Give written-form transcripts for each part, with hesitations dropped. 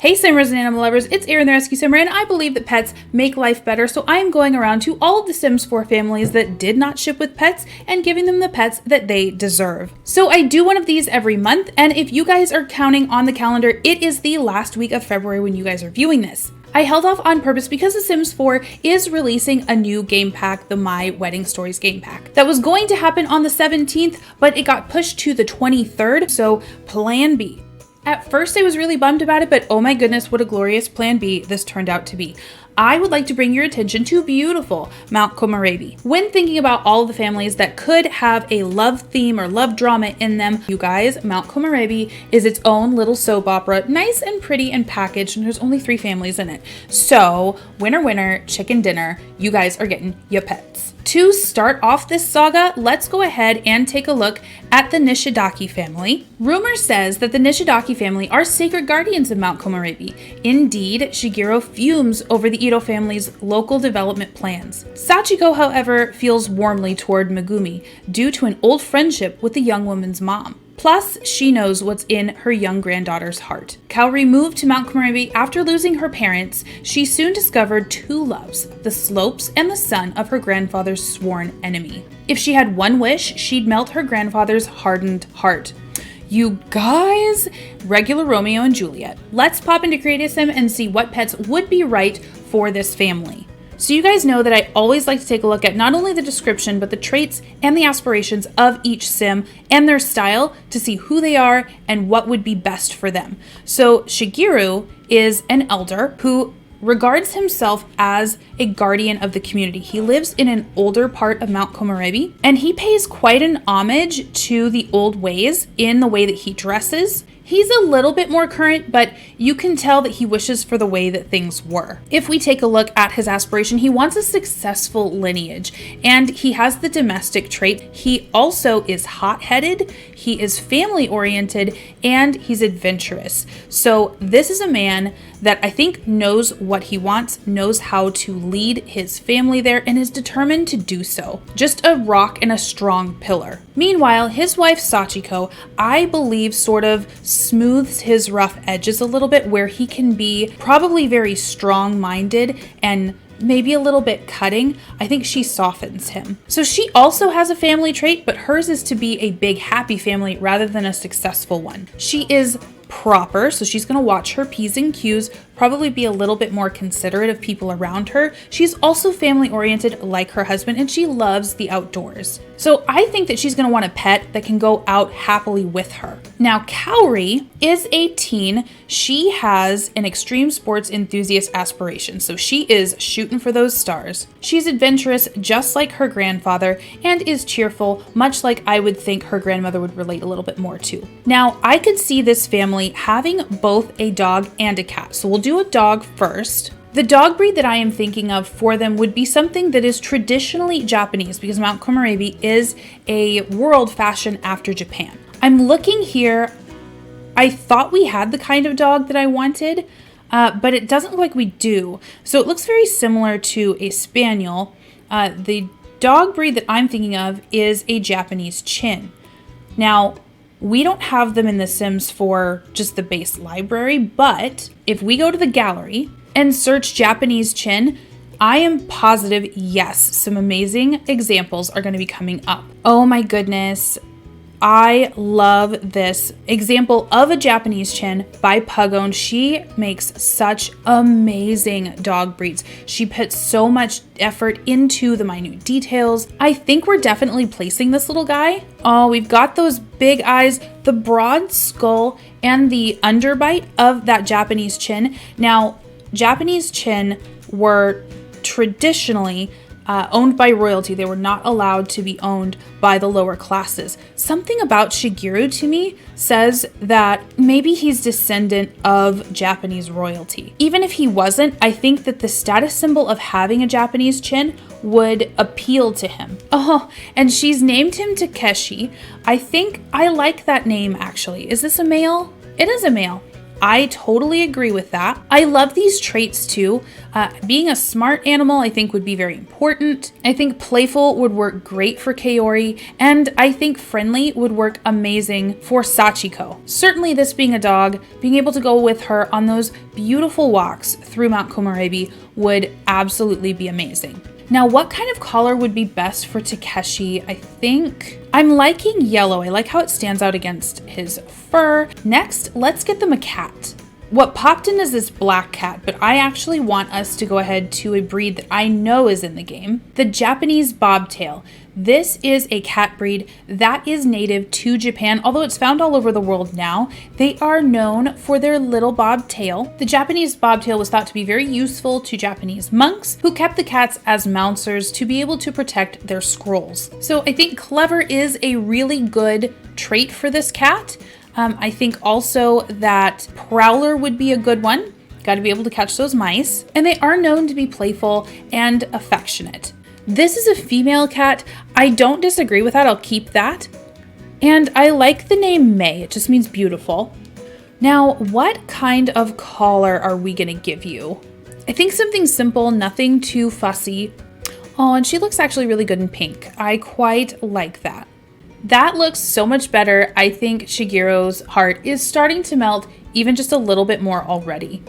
Hey Simmers and animal lovers, it's Erin the Rescue Simmer, and I believe that pets make life better, so I am going around to all of the Sims 4 families that did not ship with pets and giving them the pets that they deserve. So I do one of these every month, and if you guys are counting on the calendar, it is the last week of February when you guys are viewing this. I held off on purpose because The Sims 4 is releasing a new game pack, the My Wedding Stories game pack. That was going to happen on the 17th, but it got pushed to the 23rd, so plan B. At first I was really bummed about it, but oh my goodness, what a glorious plan B this turned out to be. I would like to bring your attention to beautiful Mount Komorebi. When thinking about all of the families that could have a love theme or love drama in them, you guys, Mount Komorebi is its own little soap opera, nice and pretty and packaged, and there's only 3 families in it. So, winner winner, chicken dinner, you guys are getting your pets. To start off this saga, let's go ahead and take a look at the Nishidaki family. Rumor says that the Nishidaki family are sacred guardians of Mount Komorebi. Indeed, Shigeru fumes over the Ido family's local development plans. Sachiko, however, feels warmly toward Megumi due to an old friendship with the young woman's mom. Plus, she knows what's in her young granddaughter's heart. Kaori moved to Mount Komorebi after losing her parents. She soon discovered 2 loves, the slopes and the son of her grandfather's sworn enemy. If she had one wish, she'd melt her grandfather's hardened heart. You guys, regular Romeo and Juliet. Let's pop into Create a Sim and see what pets would be right for this family. So you guys know that I always like to take a look at not only the description, but the traits and the aspirations of each sim and their style to see who they are and what would be best for them. So Shigeru is an elder who regards himself as a guardian of the community. He lives in an older part of Mount Komorebi, and he pays quite an homage to the old ways in the way that he dresses. He's a little bit more current, but you can tell that he wishes for the way that things were. If we take a look at his aspiration, he wants a successful lineage, and he has the domestic trait. He also is hot-headed, he is family-oriented, and he's adventurous. So this is a man that I think knows what he wants, knows how to lead his family there, and is determined to do so. Just a rock and a strong pillar. Meanwhile, his wife Sachiko, I believe, sort of smooths his rough edges a little bit, where he can be probably very strong-minded and maybe a little bit cutting. I think she softens him. So she also has a family trait, but hers is to be a big happy family rather than a successful one. She is proper, so she's going to watch her P's and Q's, probably be a little bit more considerate of people around her. She's also family oriented like her husband, and she loves the outdoors. So I think that she's going to want a pet that can go out happily with her. Now, Kaori is a teen. She has an extreme sports enthusiast aspiration, so she is shooting for those stars. She's adventurous just like her grandfather and is cheerful, much like I would think her grandmother would relate a little bit more to. Now, I could see this family having both a dog and a cat, so we'll do a dog first. The dog breed that I am thinking of for them would be something that is traditionally Japanese, because Mount Komorebi is a world fashion after Japan. I'm looking here. I thought we had the kind of dog that I wanted, but it doesn't look like we do. So it looks very similar to a spaniel. The dog breed that I'm thinking of is a Japanese Chin. Now, we don't have them in The Sims for just the base library, but if we go to the gallery and search Japanese Chin, I am positive, yes, some amazing examples are going to be coming up. Oh my goodness. I love this example of a Japanese Chin by Pugon. She makes such amazing dog breeds. She puts so much effort into the minute details. I think we're definitely placing this little guy. Oh, we've got those big eyes, the broad skull, and the underbite of that Japanese Chin. Now, Japanese Chin were traditionally owned by royalty. They were not allowed to be owned by the lower classes. Something about Shigeru to me says that maybe he's descendant of Japanese royalty. Even if he wasn't, I think that the status symbol of having a Japanese Chin would appeal to him. Oh, and she's named him Takeshi. I think I like that name actually. Is this a male? It is a male. I totally agree with that. I love these traits too. Being a smart animal, I think, would be very important. I think playful would work great for Kaori, and I think friendly would work amazing for Sachiko. Certainly this being a dog, being able to go with her on those beautiful walks through Mount Komorebi would absolutely be amazing. Now, what kind of collar would be best for Takeshi? I think I'm liking yellow. I like how it stands out against his fur. Next, let's get them a cat. What popped in is this black cat, but I actually want us to go ahead to a breed that I know is in the game, the Japanese bobtail. This is a cat breed that is native to Japan, although it's found all over the world now. They are known for their little bobtail. The Japanese bobtail was thought to be very useful to Japanese monks who kept the cats as mounsers to be able to protect their scrolls. So I think clever is a really good trait for this cat. I think also that prowler would be a good one. Got to be able to catch those mice. And they are known to be playful and affectionate. This is a female cat. I don't disagree with that. I'll keep that. And I like the name May. It just means beautiful. Now, what kind of collar are we going to give you? I think something simple, nothing too fussy. Oh, and she looks actually really good in pink. I quite like that. That looks so much better. I think Shigeru's heart is starting to melt even just a little bit more already.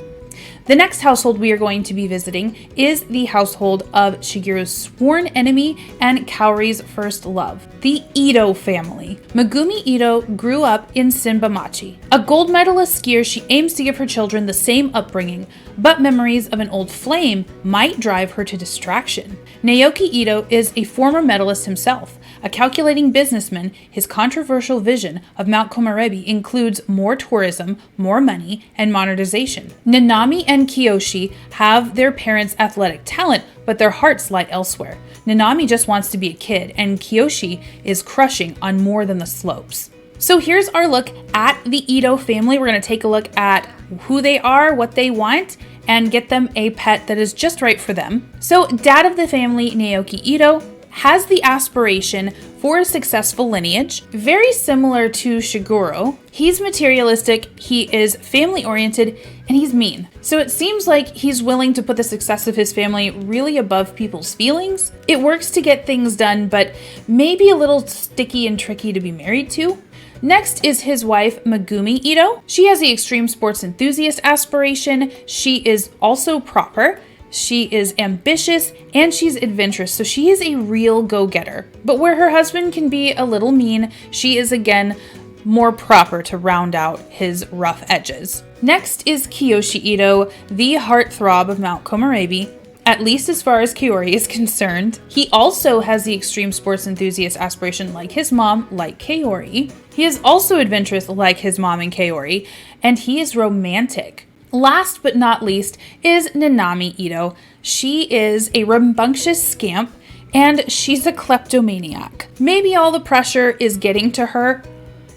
The next household we are going to be visiting is the household of Shigeru's sworn enemy and Kaori's first love, the Ido family. Magumi Ido grew up in Sinbamachi. A gold medalist skier, she aims to give her children the same upbringing, but memories of an old flame might drive her to distraction. Naoki Ido is a former medalist himself. A calculating businessman, his controversial vision of Mount Komorebi includes more tourism, more money, and modernization. Nanami and Kiyoshi have their parents' athletic talent, but their hearts lie elsewhere. Nanami just wants to be a kid, and Kiyoshi is crushing on more than the slopes. So here's our look at the Ido family. We're going to take a look at who they are, what they want, and get them a pet that is just right for them. So dad of the family, Naoki Ido, has the aspiration for a successful lineage, very similar to Shigeru. He's materialistic, he is family-oriented, and he's mean. So it seems like he's willing to put the success of his family really above people's feelings. It works to get things done, but maybe a little sticky and tricky to be married to. Next is his wife, Magumi Ido. She has the extreme sports enthusiast aspiration. She is also proper. She is ambitious and she's adventurous, so she is a real go-getter. But where her husband can be a little mean, she is again more proper to round out his rough edges. Next is Kiyoshi Ido, the heartthrob of Mount Komorebi, at least as far as Kaori is concerned. He also has the extreme sports enthusiast aspiration like his mom, like Kaori. He is also adventurous like his mom and Kaori, and he is romantic. Last but not least is Nanami Ido. She is a rambunctious scamp and she's a kleptomaniac. Maybe all the pressure is getting to her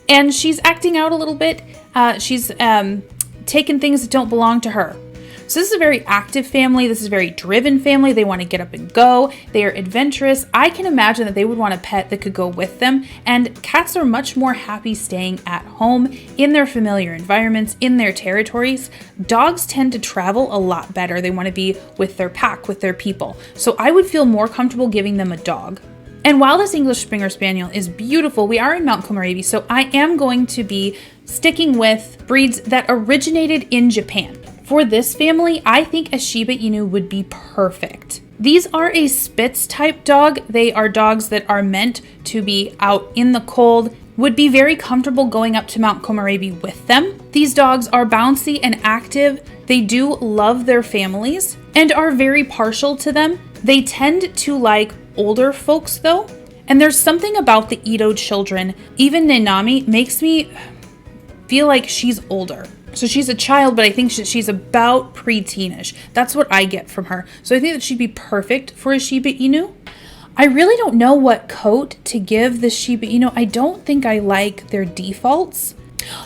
and she's acting out a little bit. She's taking things that don't belong to her. So this is a very active family. This is a very driven family. They want to get up and go. They are adventurous. I can imagine that they would want a pet that could go with them. And cats are much more happy staying at home in their familiar environments, in their territories. Dogs tend to travel a lot better. They want to be with their pack, with their people. So I would feel more comfortable giving them a dog. And while this English Springer Spaniel is beautiful, we are in Mount Komorebi, so I am going to be sticking with breeds that originated in Japan. For this family, I think Ashiba Inu would be perfect. These are a Spitz type dog. They are dogs that are meant to be out in the cold, would be very comfortable going up to Mount Komorebi with them. These dogs are bouncy and active. They do love their families and are very partial to them. They tend to like older folks though. And there's something about the Ido children, even Nanami, makes me feel like she's older. So she's a child, but I think she's about preteenish. That's what I get from her. So I think that she'd be perfect for a Shiba Inu. I really don't know what coat to give the Shiba Inu. I don't think I like their defaults.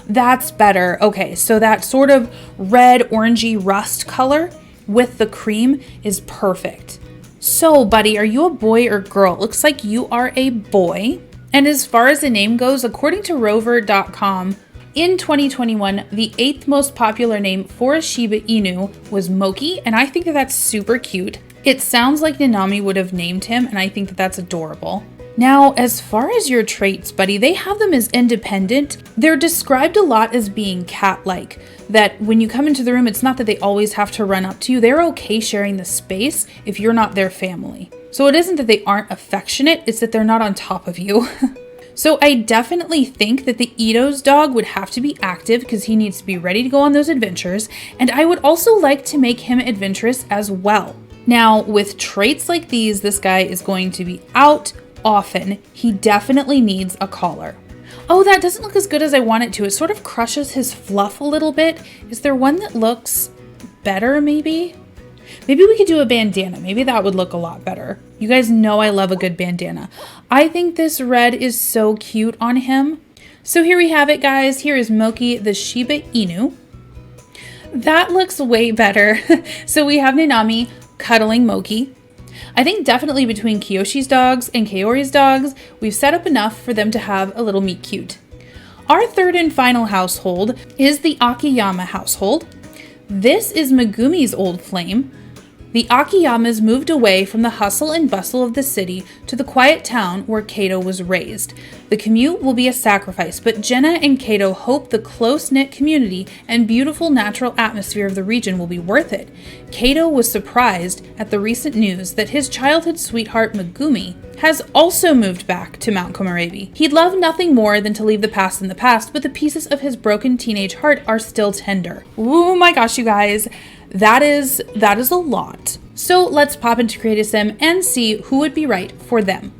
That's better. Okay, so that sort of red, orangey rust color with the cream is perfect. So, buddy, are you a boy or girl? Looks like you are a boy. And as far as the name goes, according to rover.com, In 2021, the 8th most popular name for a Shiba Inu was Moki, and I think that that's super cute. It sounds like Nanami would have named him, and I think that that's adorable. Now, as far as your traits, buddy, they have them as independent. They're described a lot as being cat-like, that when you come into the room, it's not that they always have to run up to you. They're okay sharing the space if you're not their family. So it isn't that they aren't affectionate, it's that they're not on top of you. So I definitely think that the Ido's dog would have to be active because he needs to be ready to go on those adventures. And I would also like to make him adventurous as well. Now, with traits like these, this guy is going to be out often. He definitely needs a collar. Oh, that doesn't look as good as I want it to. It sort of crushes his fluff a little bit. Is there one that looks better, maybe? Maybe we could do a bandana. Maybe that would look a lot better. You guys know I love a good bandana. I think this red is so cute on him. So here we have it, guys. Here is Moki, the Shiba Inu. That looks way better. So we have Nanami cuddling Moki. I think definitely between Kiyoshi's dogs and Kaori's dogs, we've set up enough for them to have a little meet cute. Our third and final household is the Akiyama household. This is Megumi's old flame. The Akiyamas moved away from the hustle and bustle of the city to the quiet town where Kato was raised. The commute will be a sacrifice, but Jenna and Kato hope the close-knit community and beautiful natural atmosphere of the region will be worth it. Kato was surprised at the recent news that his childhood sweetheart Megumi has also moved back to Mount Komorebi. He'd love nothing more than to leave the past in the past, but the pieces of his broken teenage heart are still tender. Oh my gosh, you guys. That is a lot. So let's pop into Create a Sim and see who would be right for them.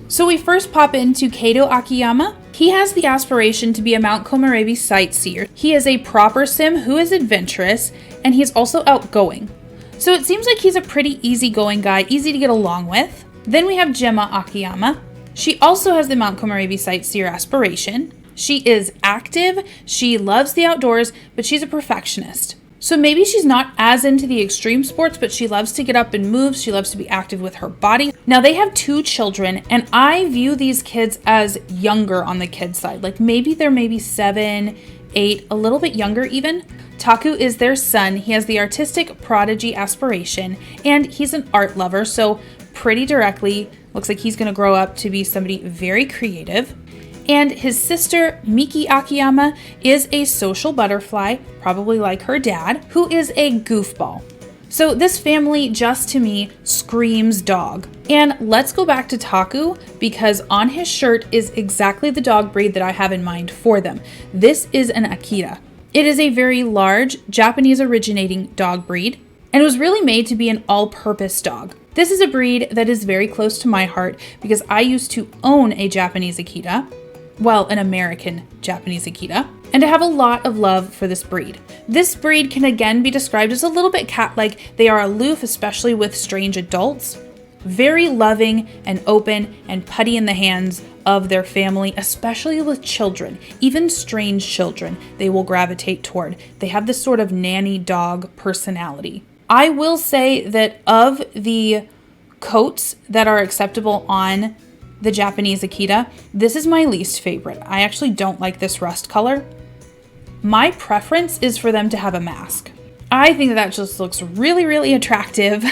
So we first pop into Kato Akiyama. He has the aspiration to be a Mount Komorebi sightseer. He is a proper sim who is adventurous, and he's also outgoing. So it seems like he's a pretty easygoing guy, easy to get along with. Then we have Gemma Akiyama. She also has the Mount Komorebi sightseer aspiration. She is active, she loves the outdoors, but she's a perfectionist. So maybe she's not as into the extreme sports, but she loves to get up and move. She loves to be active with her body. Now they have 2 children, and I view these kids as younger on the kid side. Like maybe they're 7, 8, a little bit younger even. Taku is their son. He has the artistic prodigy aspiration, and he's an art lover. So pretty directly, looks like he's gonna grow up to be somebody very creative. And his sister, Miki Akiyama, is a social butterfly, probably like her dad, who is a goofball. So this family, just to me, screams dog. And let's go back to Taku, because on his shirt is exactly the dog breed that I have in mind for them. This is an Akita. It is a very large, Japanese originating dog breed, and it was really made to be an all-purpose dog. This is a breed that is very close to my heart because I used to own a Japanese Akita. Well, an American Japanese Akita, and I have a lot of love for this breed. This breed can again be described as a little bit cat-like. They are aloof, especially with strange adults, very loving and open and putty in the hands of their family, especially with children, even strange children they will gravitate toward. They have this sort of nanny dog personality. I will say that of the coats that are acceptable on the Japanese Akita, this is my least favorite. I actually don't like this rust color. My preference is for them to have a mask. I think that just looks really, really attractive.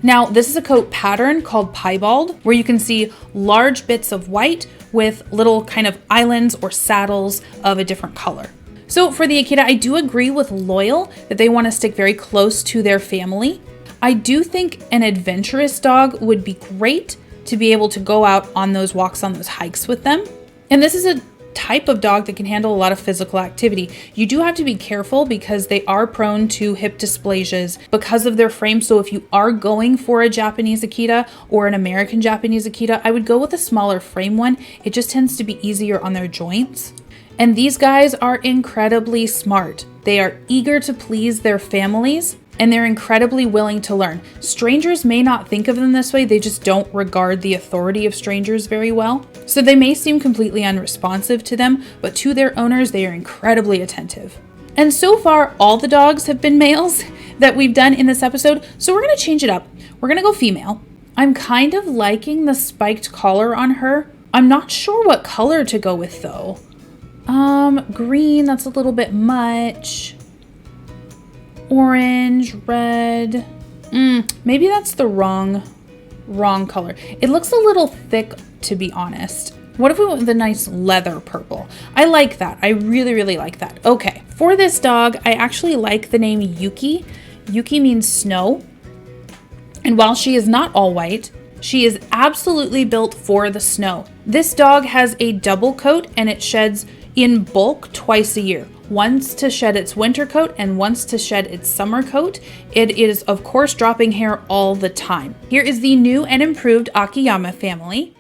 Now, this is a coat pattern called piebald, where you can see large bits of white with little kind of islands or saddles of a different color. So for the Akita, I do agree with Loyal that they want to stick very close to their family. I do think an adventurous dog would be great to be able to go out on those walks, on those hikes with them. And this is a type of dog that can handle a lot of physical activity. You do have to be careful because they are prone to hip dysplasias because of their frame. So if you are going for a Japanese Akita or an American Japanese Akita, I would go with a smaller frame one. It just tends to be easier on their joints. And these guys are incredibly smart. They are eager to please their families, and they're incredibly willing to learn. Strangers may not think of them this way, they just don't regard the authority of strangers very well. So they may seem completely unresponsive to them, but to their owners, they are incredibly attentive. And so far, all the dogs have been males that we've done in this episode, so we're gonna change it up. We're gonna go female. I'm kind of liking the spiked collar on her. I'm not sure what color to go with though. Green, that's a little bit much. Orange, red. Maybe that's the wrong color. It looks a little thick, to be honest. What if we went with a nice leather purple? I like that. I really, really like that. Okay, for this dog, I actually like the name Yuki. Yuki means snow. And while she is not all white, she is absolutely built for the snow. This dog has a double coat and it sheds in bulk twice a year. Once to shed its winter coat and once to shed its summer coat. It is, of course, dropping hair all the time. Here is the new and improved Akiyama family.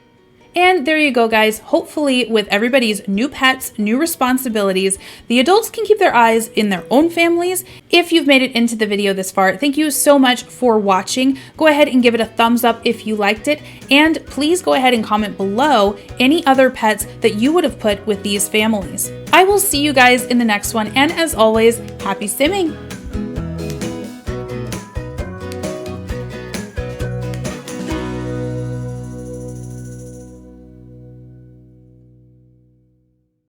And there you go, guys. Hopefully, with everybody's new pets, new responsibilities, the adults can keep their eyes in their own families. If you've made it into the video this far, thank you so much for watching. Go ahead and give it a thumbs up if you liked it. And please go ahead and comment below any other pets that you would have put with these families. I will see you guys in the next one. And as always, happy simming!